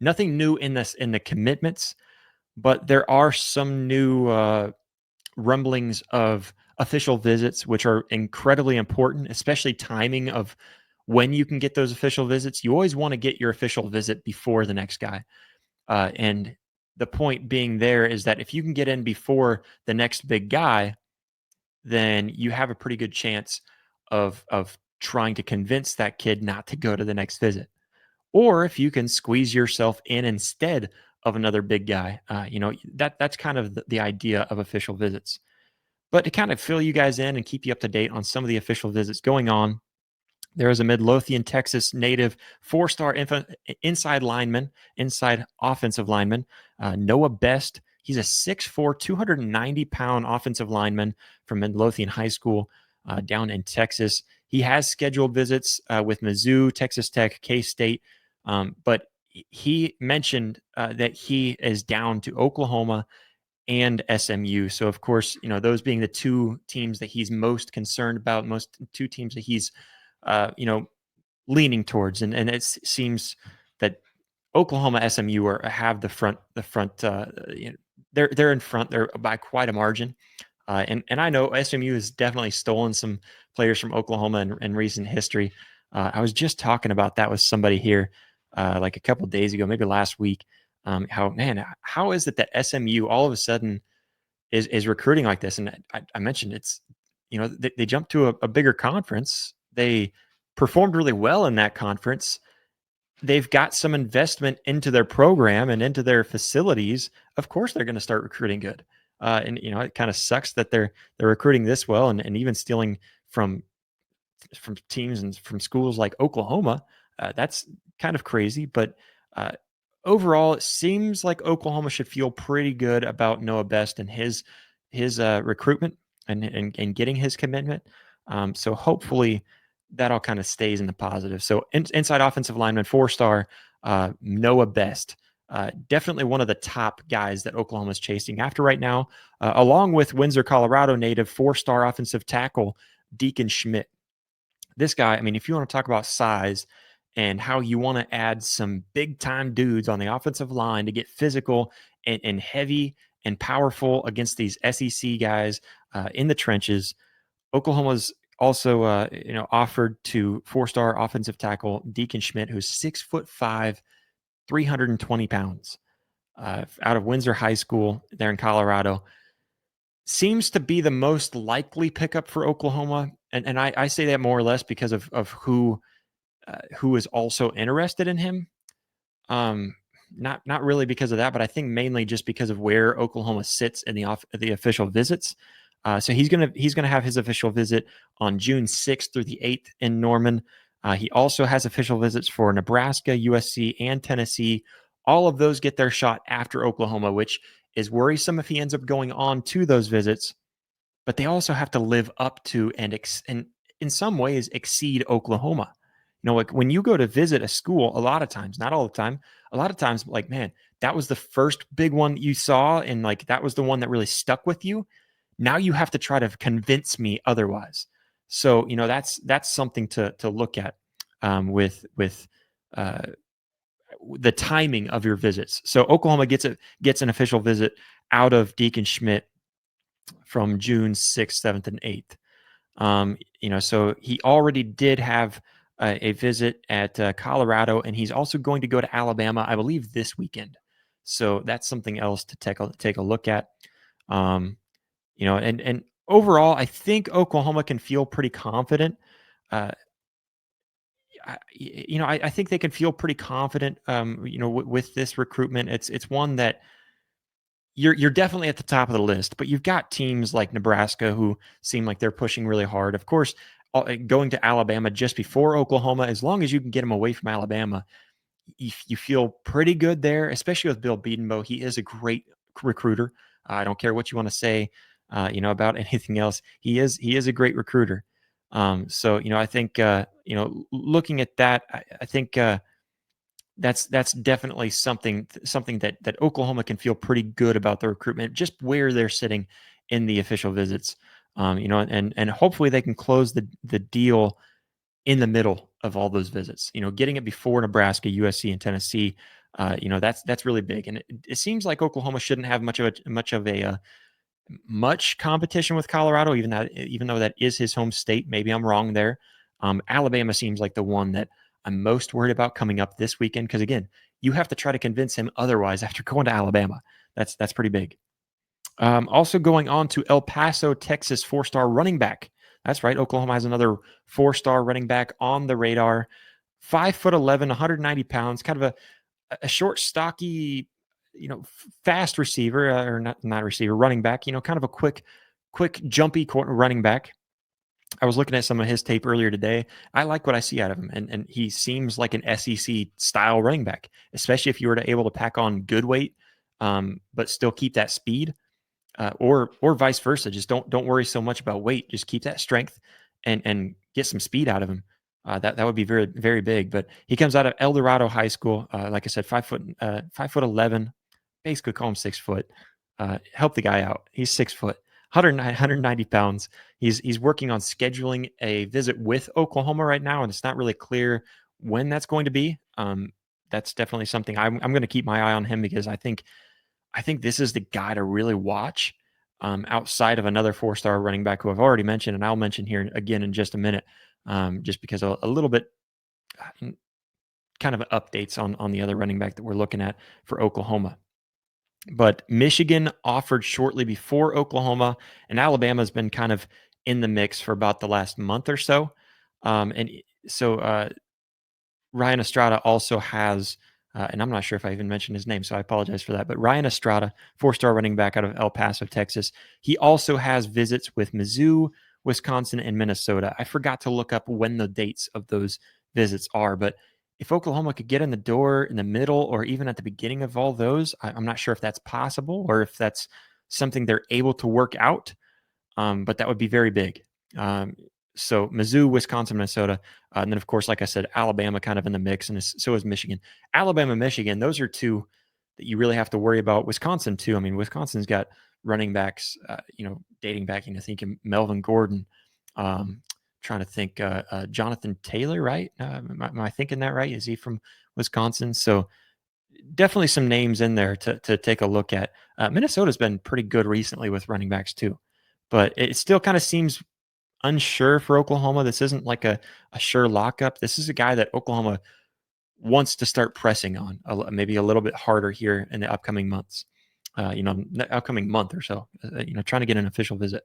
nothing new in the commitments, but there are some new rumblings of official visits, which are incredibly important, especially timing of when you can get those official visits. You always want to get your official visit before the next guy. And the point being there is that if you can get in before the next big guy, then you have a pretty good chance of trying to convince that kid not to go to the next visit. Or if you can squeeze yourself in instead of another big guy, that's kind of the idea of official visits. But to kind of fill you guys in and keep you up to date on some of the official visits going on, there is a Midlothian, Texas native four-star inside lineman, inside offensive lineman, Noah Best. He's a 6'4", 290-pound offensive lineman from Midlothian High School down in Texas. He has scheduled visits with Mizzou, Texas Tech, K-State, but he mentioned that he is down to Oklahoma and SMU. So, of course, those being the two teams that he's most concerned about, two teams that he's leaning towards, and it seems that Oklahoma, SMU have the front. They're in front. They're by quite a margin, and I know SMU has definitely stolen some players from Oklahoma in recent history. I was just talking about that with somebody here like a couple of days ago, maybe last week. How is it that SMU all of a sudden is recruiting like this? And I mentioned it's they jumped to a bigger conference. They performed really well in that conference. They've got some investment into their program and into their facilities. Of course, they're going to start recruiting good. And it kind of sucks that they're recruiting this well and even stealing from teams and from schools like Oklahoma. That's kind of crazy, but overall, it seems like Oklahoma should feel pretty good about Noah Best and his recruitment and getting his commitment. So hopefully that all kind of stays in the positive. So inside offensive lineman, four-star Noah Best, definitely one of the top guys that Oklahoma is chasing after right now, along with Windsor, Colorado native four-star offensive tackle Deacon Schmidt. This guy, I mean, if you want to talk about size and how you want to add some big-time dudes on the offensive line to get physical and heavy and powerful against these SEC guys in the trenches, Oklahoma's also offered to four-star offensive tackle Deacon Schmidt, who's 6'5", 320 pounds, out of Windsor High School there in Colorado. Seems to be the most likely pickup for Oklahoma, and I say that more or less because of who is also interested in him. Not really because of that, but I think mainly just because of where Oklahoma sits in the official visits. So he's gonna have his official visit on June 6th through the 8th in Norman. He also has official visits for Nebraska, USC, and Tennessee. All of those get their shot after Oklahoma, which is worrisome if he ends up going on to those visits. But they also have to live up to and in some ways exceed Oklahoma. Like when you go to visit a school, a lot of times, not all the time, a lot of times, like, man, that was the first big one that you saw, and like that was the one that really stuck with you. Now you have to try to convince me otherwise. So that's something to look at with the timing of your visits. So Oklahoma gets an official visit out of Deacon Schmidt from June 6th, 7th, and 8th. So he already did have a visit at Colorado, and he's also going to go to Alabama, I believe, this weekend. So that's something else to take a look at. And overall, I think Oklahoma can feel pretty confident. I think they can feel pretty confident. With this recruitment, it's one that you're definitely at the top of the list, but you've got teams like Nebraska who seem like they're pushing really hard. Of course, going to Alabama just before Oklahoma, as long as you can get them away from Alabama, you feel pretty good there, especially with Bill Bedenbaugh. He is a great recruiter. I don't care what you want to say, about anything else. He is a great recruiter. So I think looking at that, I think that's definitely something that Oklahoma can feel pretty good about the recruitment, just where they're sitting in the official visits. And hopefully they can close the deal in the middle of all those visits. Getting it before Nebraska, USC, and Tennessee That's really big. And it seems like Oklahoma shouldn't have much competition with Colorado, even though that is his home state. Maybe I'm wrong there. Alabama seems like the one that I'm most worried about coming up this weekend, because again, you have to try to convince him otherwise after going to Alabama. That's pretty big. Also going on to El Paso, Texas, 4-star running back. That's right. Oklahoma has another 4-star running back on the radar. 5'11", 190 pounds, kind of a short, stocky, fast receiver, or not receiver, running back. Kind of a quick, jumpy running back. I was looking at some of his tape earlier today. I like what I see out of him, and he seems like an SEC style running back, especially if you were able to pack on good weight, but still keep that speed, or vice versa. Just don't worry so much about weight. Just keep that strength and get some speed out of him. That would be very, very big. But he comes out of El Dorado High School. Like I said, 5'11", basically call him 6 foot. Help the guy out. He's 6 foot, 190 pounds. He's working on scheduling a visit with Oklahoma right now, and it's not really clear when that's going to be. That's definitely something I'm going to keep my eye on him, because I think this is the guy to really watch, outside of another 4-star running back who I've already mentioned, and I'll mention here again in just a minute, just because a little bit kind of updates on the other running back that we're looking at for Oklahoma. But Michigan offered shortly before Oklahoma, and Alabama has been kind of in the mix for about the last month or so. And so Ryan Estrada also has, and I'm not sure if I even mentioned his name, so I apologize for that, but Ryan Estrada, 4-star running back out of El Paso, Texas. He also has visits with Mizzou, Wisconsin, and Minnesota. I forgot to look up when the dates of those visits are, but if Oklahoma could get in the door in the middle or even at the beginning of all those, I'm not sure if that's possible or if that's something they're able to work out, but that would be very big. So Mizzou, Wisconsin, Minnesota, and then of course, like I said, Alabama kind of in the mix, and so is Michigan. Alabama, Michigan, those are two that you really have to worry about. Wisconsin too. I mean, Wisconsin's got running backs, dating back, I think Melvin Gordon. Trying to think, Jonathan Taylor, right? Am I thinking that right? Is he from Wisconsin? So definitely some names in there to take a look at. Minnesota's been pretty good recently with running backs too, but it still kind of seems unsure for Oklahoma. This isn't like a sure lockup. This is a guy that Oklahoma wants to start pressing on maybe a little bit harder here in the upcoming months. The upcoming month or so. Trying to get an official visit.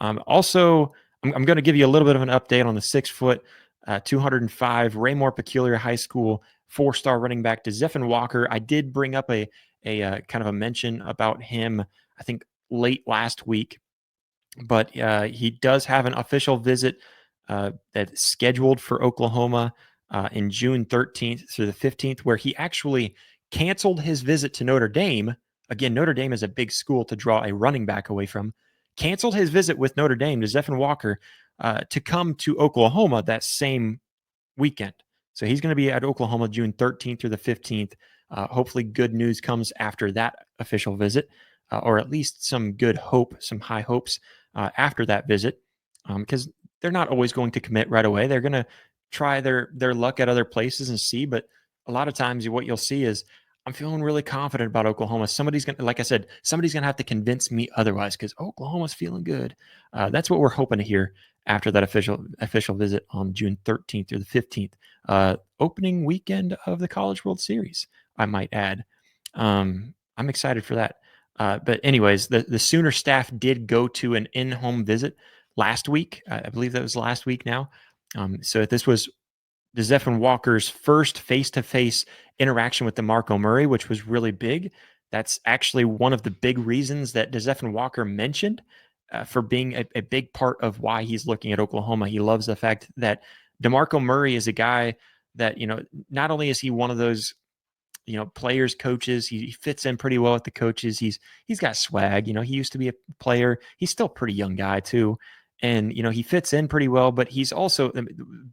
Also, I'm going to give you a little bit of an update on the 6 foot, 205 Raymore Peculiar High School 4-star running back to Zephan Walker. I did bring up a kind of a mention about him, I think late last week, but he does have an official visit that's scheduled for Oklahoma in June 13th through the 15th, where he actually canceled his visit to Notre Dame. Again, Notre Dame is a big school to draw a running back away from. Canceled his visit with Notre Dame to Zephan Walker to come to Oklahoma that same weekend. So he's going to be at Oklahoma June 13th through the 15th. Hopefully good news comes after that official visit, or at least some good hope, some high hopes after that visit, because they're not always going to commit right away. They're going to try their luck at other places and see. But a lot of times what you'll see is, I'm feeling really confident about Oklahoma. Somebody's going to, like I said, somebody's going to have to convince me otherwise, because Oklahoma's feeling good. That's what we're hoping to hear after that official visit on June 13th through the 15th. Opening weekend of the College World Series, I might add. I'm excited for that. But anyways, the Sooner staff did go to an in-home visit last week. I believe that was last week now. So this was the Zephan Walker's first face-to-face interaction with Demarco Murray, which was really big. That's actually one of the big reasons that Zephan Walker mentioned for being a big part of why he's looking at Oklahoma. He loves the fact that Demarco Murray is a guy that, not only is he one of those, players, coaches, he fits in pretty well with the coaches. He's got swag. He used to be a player. He's still a pretty young guy too. And, he fits in pretty well, but he's also, the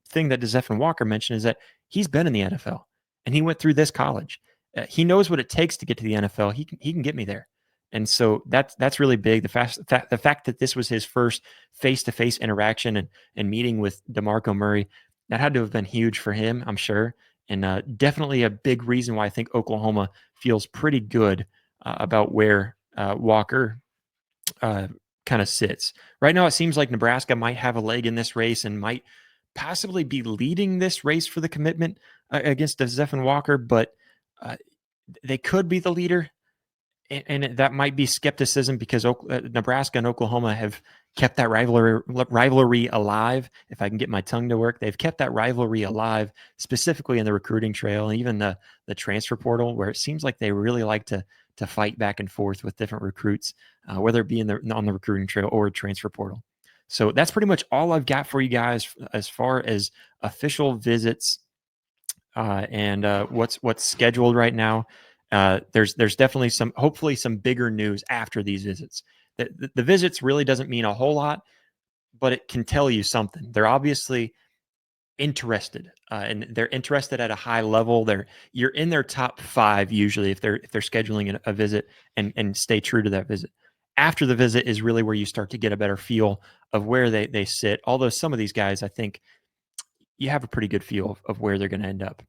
thing that Zephan Walker mentioned is that he's been in the NFL and he went through this college. He knows what it takes to get to the NFL. He can get me there. And so that's really big. The fact that this was his first face-to-face interaction and meeting with Demarco Murray, that had to have been huge for him, I'm sure. and definitely a big reason why I think Oklahoma feels pretty good about where Walker kind of sits. Right now, it seems like Nebraska might have a leg in this race and might possibly be leading this race for the commitment against Zephan Walker, but uh, they could be the leader. And that might be skepticism because Nebraska and Oklahoma have kept that rivalry alive. If I can get my tongue to work, they've kept that rivalry alive, specifically in the recruiting trail and even the transfer portal, where it seems like they really like to fight back and forth with different recruits, whether it be on the recruiting trail or transfer portal. So that's pretty much all I've got for you guys as far as official visits and what's scheduled right now. There's definitely hopefully some bigger news after these visits. The visits really doesn't mean a whole lot, but it can tell you something. They're obviously interested, and they're interested at a high level. You're in their top 5 usually if they're scheduling a visit and stay true to that visit. After the visit is really where you start to get a better feel of where they sit. Although some of these guys, I think you have a pretty good feel of where they're going to end up.